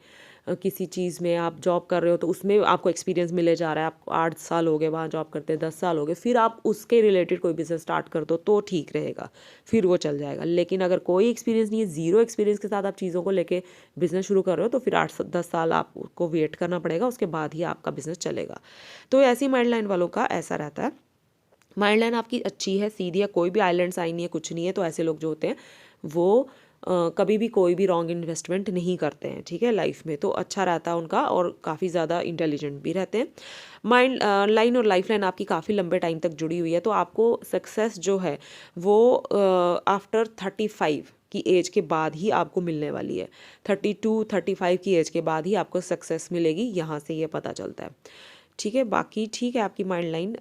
[SPEAKER 1] किसी चीज़ में आप जॉब कर रहे हो तो उसमें आपको एक्सपीरियंस मिले जा रहा है, आपको 8 साल हो गए वहाँ जॉब करते, 10 साल हो गए, फिर आप उसके रिलेटेड कोई बिज़नेस स्टार्ट कर दो तो ठीक रहेगा, फिर वो चल जाएगा। लेकिन अगर कोई एक्सपीरियंस नहीं है, ज़ीरो एक्सपीरियंस के साथ आप चीज़ों को लेके बिज़नेस शुरू कर रहे हो तो फिर 8-10 साल आपको वेट करना पड़ेगा, उसके बाद ही आपका बिज़नेस चलेगा। तो ऐसी माइंड लाइन वालों का ऐसा रहता है। माइंड लाइन आपकी अच्छी है, सीधी है, कोई भी आइलैंड साइन नहीं है, कुछ नहीं है, तो ऐसे लोग जो होते हैं वो कभी भी कोई भी रॉन्ग इन्वेस्टमेंट नहीं करते हैं, ठीक है, लाइफ में। तो अच्छा रहता है उनका और काफ़ी ज़्यादा इंटेलिजेंट भी रहते हैं। माइंड लाइन और लाइफ लाइन आपकी काफ़ी लंबे टाइम तक जुड़ी हुई है, तो आपको सक्सेस जो है वो आफ्टर 35 की एज के बाद ही आपको मिलने वाली है। 32-35 की एज के बाद ही आपको सक्सेस मिलेगी, यहाँ से ये पता चलता है, ठीक है। बाकी ठीक है, आपकी माइंड लाइन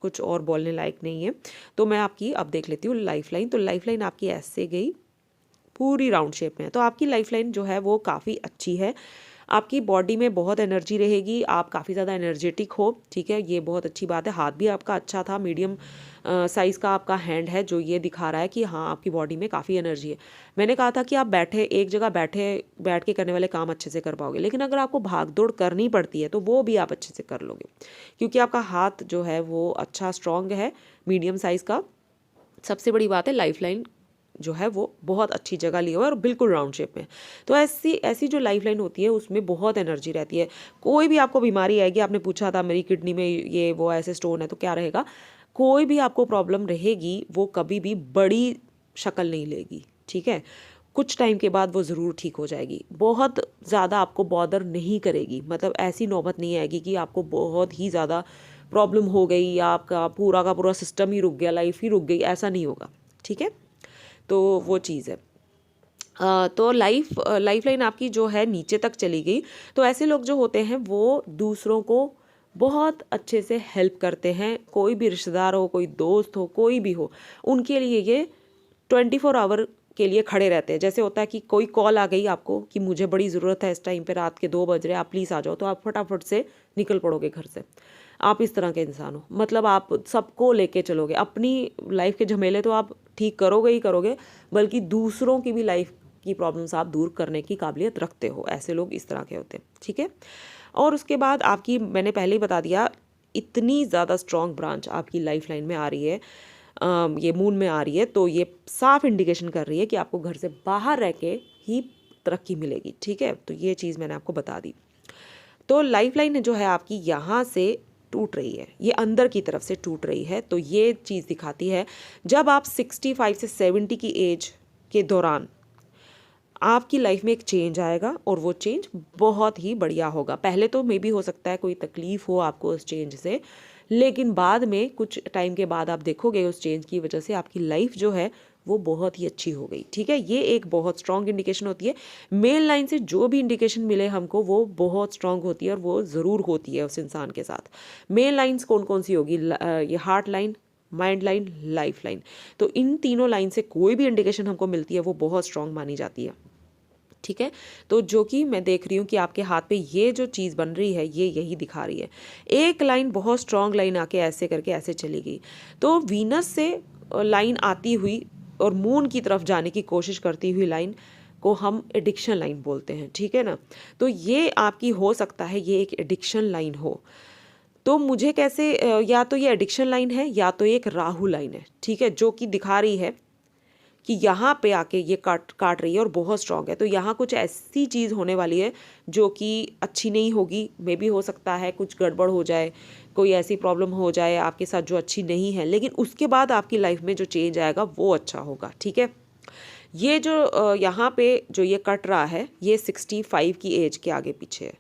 [SPEAKER 1] कुछ और बोलने लायक नहीं है। तो मैं आपकी अब देख लेती हूँ लाइफ लाइन। तो लाइफ लाइन आपकी ऐसे गई, पूरी राउंड शेप में है। तो आपकी लाइफ लाइन जो है वो काफ़ी अच्छी है, आपकी बॉडी में बहुत एनर्जी रहेगी, आप काफ़ी ज़्यादा एनर्जेटिक हो, ठीक है, ये बहुत अच्छी बात है। हाथ भी आपका अच्छा था, मीडियम साइज़ का आपका हैंड है, जो ये दिखा रहा है कि हाँ आपकी बॉडी में काफ़ी एनर्जी है। मैंने कहा था कि आप एक जगह बैठ के करने वाले काम अच्छे से कर पाओगे, लेकिन अगर आपको भाग दौड़ करनी पड़ती है तो वो भी आप अच्छे से कर लोगे, क्योंकि आपका हाथ जो है वो अच्छा स्ट्रॉन्ग है, मीडियम साइज़ का। सबसे बड़ी बात है लाइफ लाइन जो है वो बहुत अच्छी जगह ली हुआ है और बिल्कुल राउंड शेप में। तो ऐसी जो लाइफ लाइन होती है उसमें बहुत एनर्जी रहती है। कोई भी आपको बीमारी आएगी, आपने पूछा था मेरी किडनी में ये वो ऐसे स्टोन है तो क्या रहेगा, कोई भी आपको प्रॉब्लम रहेगी वो कभी भी बड़ी शक्ल नहीं लेगी, ठीक है। कुछ टाइम के बाद वो ज़रूर ठीक हो जाएगी, बहुत ज़्यादा आपको बॉदर नहीं करेगी, मतलब ऐसी नौबत नहीं आएगी कि आपको बहुत ही ज़्यादा प्रॉब्लम हो गई या आपका पूरा का पूरा सिस्टम ही रुक गया, लाइफ ही रुक गई, ऐसा नहीं होगा, ठीक है। तो वो चीज़ है। तो लाइफ लाइन आपकी जो है नीचे तक चली गई। तो ऐसे लोग जो होते हैं वो दूसरों को बहुत अच्छे से हेल्प करते हैं, कोई भी रिश्तेदार हो, कोई दोस्त हो, कोई भी हो, उनके लिए ये 24 आवर के लिए खड़े रहते हैं। जैसे होता है कि कोई कॉल आ गई आपको कि मुझे बड़ी ज़रूरत है इस टाइम पे, रात के 2 बज रहे, आप प्लीज़ आ जाओ, तो आप फटाफट से निकल पड़ोगे घर से। आप इस तरह के इंसान हो, मतलब आप सबको लेके चलोगे, अपनी लाइफ के झमेले तो आप ठीक करोगे ही करोगे, बल्कि दूसरों की भी लाइफ की प्रॉब्लम्स आप दूर करने की काबिलियत रखते हो। ऐसे लोग इस तरह के होते हैं, ठीक है। और उसके बाद आपकी, मैंने पहले ही बता दिया, इतनी ज़्यादा स्ट्रॉन्ग ब्रांच आपकी लाइफ लाइन में आ रही है, ये मून में आ रही है, तो ये साफ इंडिकेशन कर रही है कि आपको घर से बाहर रह के ही तरक्की मिलेगी, ठीक है। तो ये चीज़ मैंने आपको बता दी। तो लाइफ लाइन जो है आपकी यहाँ से टूट रही है, ये अंदर की तरफ से टूट रही है। तो ये चीज़ दिखाती है जब आप 65 से 70 की एज के दौरान आपकी लाइफ में एक चेंज आएगा और वो चेंज बहुत ही बढ़िया होगा। पहले तो मे बी हो सकता है कोई तकलीफ़ हो आपको उस चेंज से, लेकिन बाद में कुछ टाइम के बाद आप देखोगे उस चेंज की वजह से आपकी लाइफ जो है वो बहुत ही अच्छी हो गई, ठीक है। ये एक बहुत स्ट्रॉन्ग इंडिकेशन होती है। मेल लाइन से जो भी इंडिकेशन मिले हमको वो बहुत स्ट्रॉन्ग होती है और वो ज़रूर होती है उस इंसान के साथ। मेल लाइन्स कौन कौन सी होगी, ये heart line, mind line, life line. तो इन तीनों लाइन से कोई भी इंडिकेशन हमको मिलती है वो बहुत स्ट्रॉन्ग मानी जाती है, ठीक है। तो जो कि मैं देख रही हूँ कि आपके हाथ पे ये जो चीज़ बन रही है ये यही दिखा रही है। एक लाइन बहुत स्ट्रॉन्ग लाइन आके ऐसे करके ऐसे चली गई, तो वीनस से लाइन आती हुई और मून की तरफ जाने की कोशिश करती हुई लाइन को हम एडिक्शन लाइन बोलते हैं, ठीक है ना। तो ये आपकी हो सकता है ये एक एडिक्शन लाइन हो। तो मुझे कैसे, या तो ये एडिक्शन लाइन है या तो ये एक राहु लाइन है, ठीक है, जो कि दिखा रही है कि यहाँ पे आके ये काट रही है और बहुत स्ट्रॉन्ग है। तो यहाँ कुछ ऐसी चीज़ होने वाली है जो कि अच्छी नहीं होगी। मे भी हो सकता है कुछ गड़बड़ हो जाए, कोई ऐसी प्रॉब्लम हो जाए आपके साथ जो अच्छी नहीं है, लेकिन उसके बाद आपकी लाइफ में जो चेंज आएगा वो अच्छा होगा, ठीक है। ये जो यहाँ पे जो ये कट रहा है ये 65 की एज के आगे पीछे है।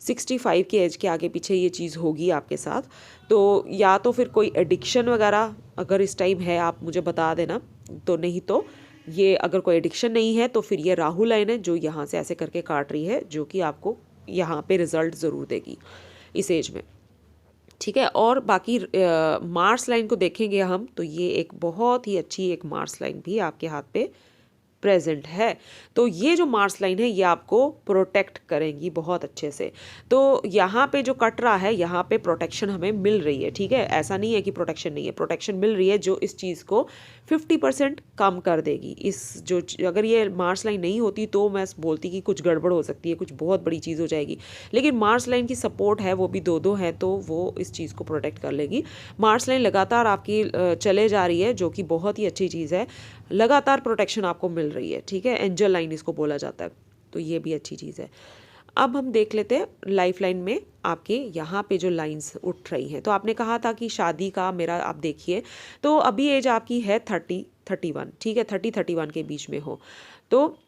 [SPEAKER 1] 65 की एज के आगे पीछे ये चीज़ होगी आपके साथ। तो या तो फिर कोई एडिक्शन वगैरह अगर इस टाइम है आप मुझे बता देना, तो नहीं तो ये अगर कोई एडिक्शन नहीं है तो फिर ये राहु लाइन है जो यहाँ से ऐसे करके काट रही है, जो कि आपको यहाँ पे रिजल्ट ज़रूर देगी इस एज में। ठीक है, और बाकी मार्स लाइन को देखेंगे हम तो ये एक बहुत ही अच्छी एक मार्स लाइन भी आपके हाथ पे प्रेजेंट है। तो ये जो मार्स लाइन है ये आपको प्रोटेक्ट करेंगी बहुत अच्छे से। तो यहाँ पे जो कट रहा है यहाँ पे प्रोटेक्शन हमें मिल रही है। ठीक है, ऐसा नहीं है कि प्रोटेक्शन नहीं है, प्रोटेक्शन मिल रही है जो इस चीज़ को 50% कम कर देगी। इस जो अगर ये मार्स लाइन नहीं होती तो मैं बोलती कि कुछ गड़बड़ हो सकती है, कुछ बहुत बड़ी चीज़ हो जाएगी, लेकिन मार्स लाइन की सपोर्ट है, वो भी 2-2 है, तो वो इस चीज़ को प्रोटेक्ट कर लेगी। मार्स लाइन लगातार आपकी चले जा रही है जो कि बहुत ही अच्छी चीज़ है, लगातार प्रोटेक्शन आपको मिल रही है। ठीक है, एंजल लाइन इसको बोला जाता है, तो ये भी अच्छी चीज़ है। अब हम देख लेते हैं लाइफ लाइन में आपके यहाँ पे जो लाइंस उठ रही हैं। तो आपने कहा था कि शादी का मेरा आप देखिए, तो अभी एज आपकी है 30-31, ठीक है, 30-31 के बीच में हो। तो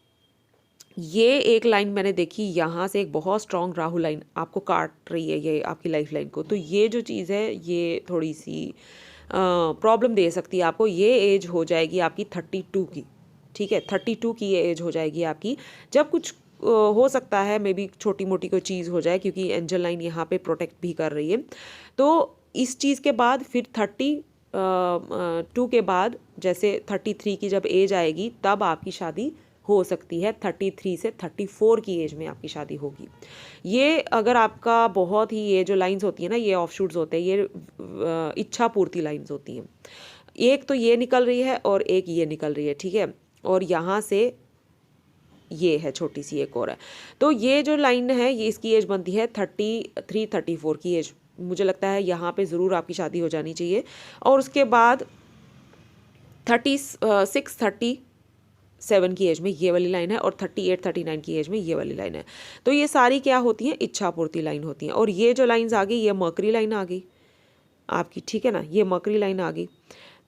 [SPEAKER 1] ये एक लाइन मैंने देखी यहाँ से, एक बहुत स्ट्रॉन्ग राहु लाइन आपको काट रही है ये आपकी लाइफ लाइन को। तो ये जो चीज़ है ये थोड़ी सी प्रॉब्लम दे सकती है आपको। ये एज हो जाएगी आपकी 32 की। ठीक है, 32 की ये एज हो जाएगी आपकी, जब कुछ हो सकता है मे बी छोटी मोटी कोई चीज़ हो जाए, क्योंकि एंजल लाइन यहाँ पे प्रोटेक्ट भी कर रही है। तो इस चीज़ के बाद फिर 32 के बाद जैसे 33 की जब एज आएगी तब आपकी शादी हो सकती है। 33 से 34 की एज में आपकी शादी होगी। ये अगर आपका बहुत ही, ये जो लाइंस होती है ना, ये ऑफशूट्स होते हैं, ये इच्छा पूर्ति लाइंस होती हैं। एक तो ये निकल रही है और एक ये निकल रही है। ठीक है, और यहाँ से ये है छोटी सी एक और है। तो ये जो लाइन है ये इसकी एज बनती है 33-34 की एज। मुझे लगता है यहाँ पे ज़रूर आपकी शादी हो जानी चाहिए। और उसके बाद 36-37 की एज में ये वाली लाइन है, और 38-39 की एज में ये वाली लाइन है। तो ये सारी क्या होती हैं, इच्छा पूर्ति लाइन होती हैं। और ये जो लाइंस आ गई, ये मर्करी लाइन आ गई आपकी। ठीक है ना, ये मर्करी लाइन आ गई।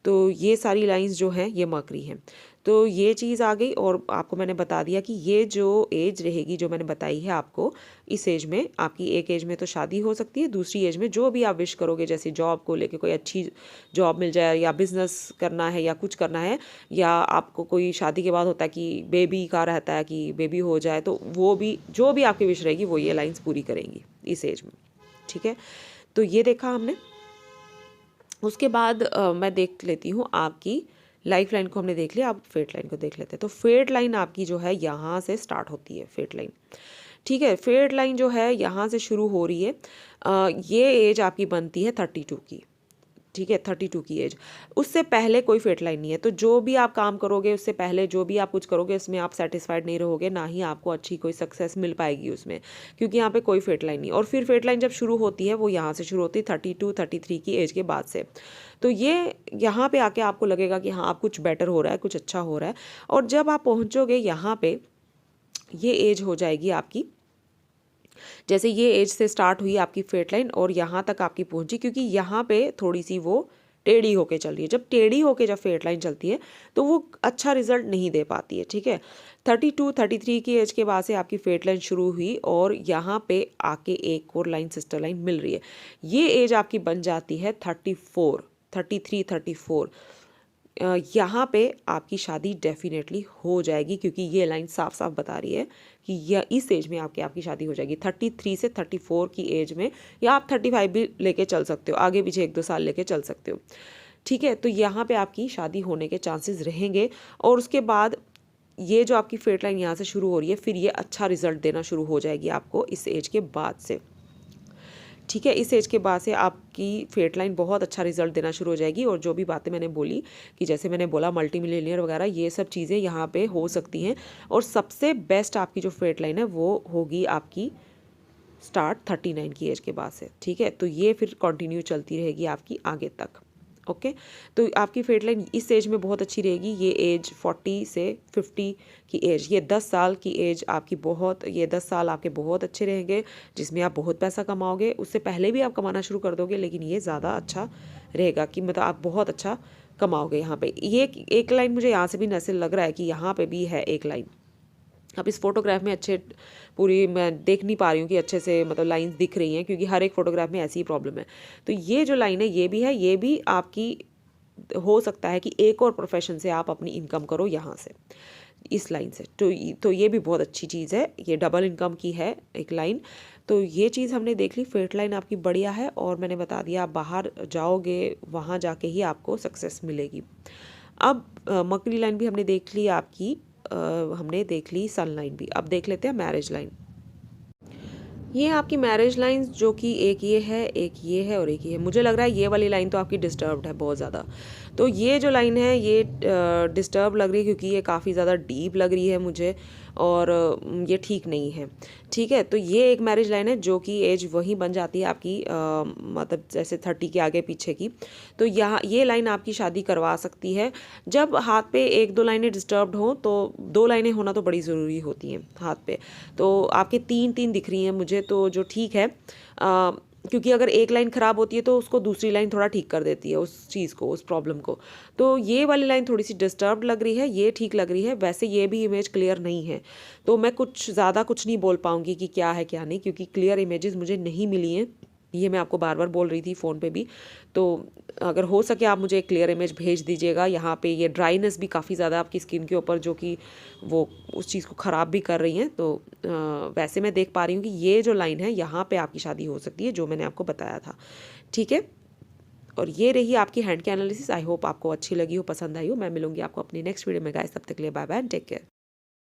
[SPEAKER 1] तो ये सारी लाइंस जो हैं ये मर्करी हैं। तो ये चीज़ आ गई, और आपको मैंने बता दिया कि ये जो एज रहेगी जो मैंने बताई है आपको, इस एज में आपकी एक एज में तो शादी हो सकती है, दूसरी एज में जो भी आप विश करोगे, जैसे जॉब को लेके कोई अच्छी जॉब मिल जाए, या बिजनेस करना है, या कुछ करना है, या आपको कोई शादी के बाद होता है कि बेबी का रहता है कि बेबी हो जाए, तो वो भी जो भी आपकी विश रहेगी वो ये लाइन्स पूरी करेंगी इस एज में। ठीक है, तो ये देखा हमने। उसके बाद मैं देख लेती हूँ आपकी लाइफ लाइन को, हमने देख लिया, अब फेट लाइन को देख लेते हैं। तो फेट लाइन आपकी जो है यहाँ से स्टार्ट होती है, फेट लाइन। ठीक है, फेट लाइन जो है यहाँ से शुरू हो रही है। ये एज आपकी बनती है 32 की। ठीक है, 32 की एज, उससे पहले कोई फेट लाइन नहीं है। तो जो भी आप काम करोगे उससे पहले जो भी आप कुछ करोगे उसमें आप सेटिस्फाइड नहीं रहोगे, ना ही आपको अच्छी कोई सक्सेस मिल पाएगी उसमें, क्योंकि यहाँ पे कोई फेट लाइन नहीं। और फिर फेट लाइन जब शुरू होती है वो यहाँ से शुरू होती है 32-33 की एज के बाद से। तो ये यहाँ पे आके आपको लगेगा कि हाँ, आप कुछ बेटर हो रहा है, कुछ अच्छा हो रहा है। और जब आप पहुँचोगे यहाँ पे, ये एज हो जाएगी आपकी, जैसे ये एज से स्टार्ट हुई आपकी फेट लाइन और यहाँ तक आपकी पहुँची, क्योंकि यहाँ पे थोड़ी सी वो टेढ़ी होके चल रही है। जब टेढ़ी होके जब फेट लाइन चलती है तो वो अच्छा रिजल्ट नहीं दे पाती है। ठीक है, 32-33 की एज के बाद से आपकी फेट लाइन शुरू हुई, और यहाँ पे आके एक और लाइन, सिस्टर लाइन मिल रही है। ये एज आपकी बन जाती है 33-34। यहाँ पे आपकी शादी डेफिनेटली हो जाएगी, क्योंकि ये लाइन साफ साफ बता रही है कि यह इस एज में आपकी शादी हो जाएगी। 33 से 34 की एज में, या आप 35 भी लेके चल सकते हो, आगे पीछे 1-2 साल लेके चल सकते हो। ठीक है, तो यहाँ पे आपकी शादी होने के चांसेस रहेंगे। और उसके बाद ये जो आपकी फेट लाइन यहाँ से शुरू हो रही है, फिर ये अच्छा रिजल्ट देना शुरू हो जाएगी आपको इस एज के बाद से। ठीक है, इस एज के बाद से आपकी फेट लाइन बहुत अच्छा रिजल्ट देना शुरू हो जाएगी। और जो भी बातें मैंने बोली कि जैसे मैंने बोला मल्टी मिलियनियर वगैरह, ये सब चीज़ें यहाँ पे हो सकती हैं। और सबसे बेस्ट आपकी जो फेट लाइन है वो होगी आपकी स्टार्ट 39 की एज के बाद से। ठीक है, तो ये फिर कंटिन्यू चलती रहेगी आपकी आगे तक। ओके, तो आपकी फेट लाइन इस एज में बहुत अच्छी रहेगी। ये एज 40 से 50 की एज, ये 10 साल की एज आपकी बहुत, ये 10 साल आपके बहुत अच्छे रहेंगे, जिसमें आप बहुत पैसा कमाओगे। उससे पहले भी आप कमाना शुरू कर दोगे, लेकिन ये ज़्यादा अच्छा रहेगा कि मतलब आप बहुत अच्छा कमाओगे यहाँ पे। ये एक लाइन मुझे यहाँ से भी ऐसे लग रहा है कि यहाँ पे भी है एक लाइन। अब इस फोटोग्राफ में अच्छे पूरी मैं देख नहीं पा रही हूँ कि अच्छे से मतलब लाइंस दिख रही हैं, क्योंकि हर एक फोटोग्राफ में ऐसी ही प्रॉब्लम है। तो ये जो लाइन है ये भी है, ये भी आपकी हो सकता है कि एक और प्रोफेशन से आप अपनी इनकम करो यहाँ से, इस लाइन से। तो ये भी बहुत अच्छी चीज़ है, ये डबल इनकम की है एक लाइन। तो ये चीज़ हमने देख ली, फेट लाइन आपकी बढ़िया है, और मैंने बता दिया आप बाहर जाओगे वहाँ जाके ही आपको सक्सेस मिलेगी। अब मकड़ी लाइन भी हमने देख ली आपकी, हमने देख ली सन लाइन भी। अब देख लेते हैं मैरिज लाइन। ये आपकी मैरिज लाइंस, जो कि एक ये है, एक ये है और एक ये है। मुझे लग रहा है ये वाली लाइन तो आपकी डिस्टर्ब्ड है बहुत ज़्यादा। तो ये जो लाइन है ये डिस्टर्ब लग रही है, क्योंकि ये काफ़ी ज़्यादा डीप लग रही है मुझे, और ये ठीक नहीं है। ठीक है, तो ये एक मैरिज लाइन है जो कि एज वही बन जाती है आपकी, मतलब जैसे 30 के आगे पीछे की। तो यहाँ ये लाइन आपकी शादी करवा सकती है। जब हाथ पे एक दो लाइनें डिस्टर्ब्ड हों तो 2 लाइनें होना तो बड़ी ज़रूरी होती हैं हाथ पे। तो आपके 3 दिख रही हैं मुझे, तो जो ठीक है, क्योंकि अगर एक लाइन ख़राब होती है तो उसको दूसरी लाइन थोड़ा ठीक कर देती है उस चीज़ को, उस प्रॉब्लम को। तो ये वाली लाइन थोड़ी सी डिस्टर्ब्ड लग रही है, ये ठीक लग रही है। वैसे ये भी इमेज क्लियर नहीं है, तो मैं कुछ ज़्यादा कुछ नहीं बोल पाऊँगी कि क्या है क्या नहीं, क्योंकि क्लियर इमेजेस मुझे नहीं मिली हैं। ये मैं आपको बार बार बोल रही थी फ़ोन पे भी। तो अगर हो सके आप मुझे एक क्लियर इमेज भेज दीजिएगा। यहाँ पे ये ड्राइनेस भी काफ़ी ज़्यादा आपकी स्किन के ऊपर, जो कि वो उस चीज़ को ख़राब भी कर रही हैं। तो वैसे मैं देख पा रही हूँ कि ये जो लाइन है यहाँ पे आपकी शादी हो सकती है, जो मैंने आपको बताया था। ठीक है, और ये रही आपकी हैंड की एनालिसिस। आई होप आपको अच्छी लगी हो, पसंद आई हो। मैं मिलूंगी आपको अपनी नेक्स्ट वीडियो में गाइस, तब तक के लिए bye bye and take care.